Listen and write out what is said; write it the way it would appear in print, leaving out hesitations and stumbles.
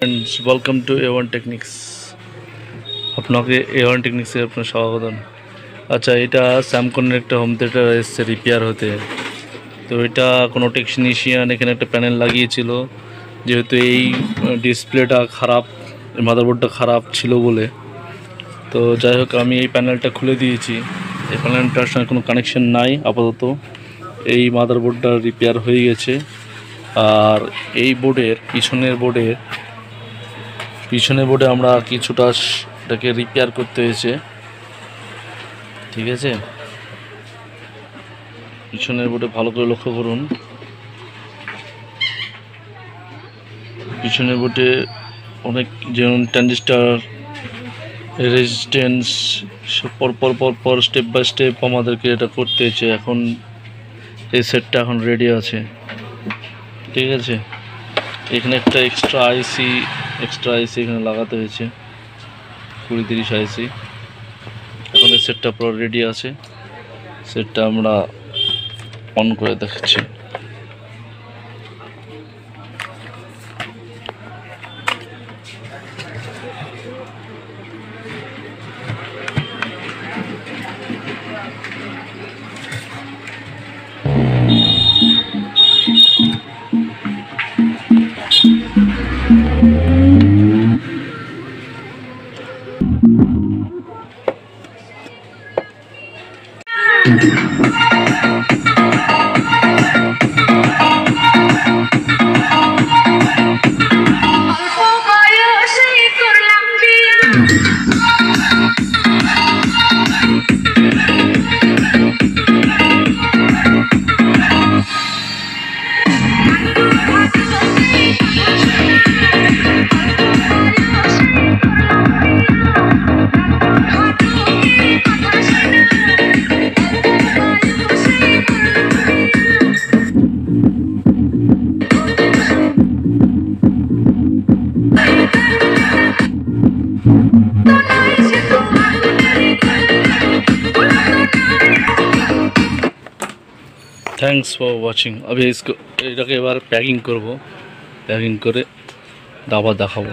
Friends welcome to A1 techniques আপনাকে A1 টেকনিক্সে আপনার স্বাগতম। আচ্ছা, এটা স্যামকনের একটা হোম থিয়েটার এসছে রিপেয়ার হতে। তো এটা কোনো টেকনিশিয়ান এখানে একটা প্যানেল লাগিয়েছিল, যেহেতু এই ডিসপ্লেটা খারাপ, মাদারবোর্ডটা খারাপ ছিল বলে। তো যাই হোক, আমি এই প্যানেলটা খুলে দিয়েছি। এই প্যানেলটার সঙ্গে কোনো কানেকশন নাই আপাতত। এই মাদারবোর্ডটা রিপেয়ার হয়ে গেছে। আর এই বোর্ডের পিছনের বোর্ডে আমরা কিছুটা এটাকে রিপেয়ার করতে হয়েছে। ঠিক আছে, পিছনের বোর্ডে ভালো করে লক্ষ্য করুন। পিছনের বোর্ডে অনেক যেমন ট্রানজিস্টার, রেজিস্ট্যান্স পর স্টেপ বাই স্টেপ আমাদেরকে এটা করতে হয়েছে। এখন এই সেটটা এখন রেডি আছে। ঠিক আছে, এখানে একটা এক্সট্রা আইসি এখানে লাগাতে হয়েছে, 20-30 আইসি। এখন এই সেটটা পুরো রেডি আছে। সেটটা আমরা অন করে দেখাচ্ছি। Thanks for watching. अभी इसको एटाके एबार पैकिंग करब, पैकिंग करे दाबा देखाबो।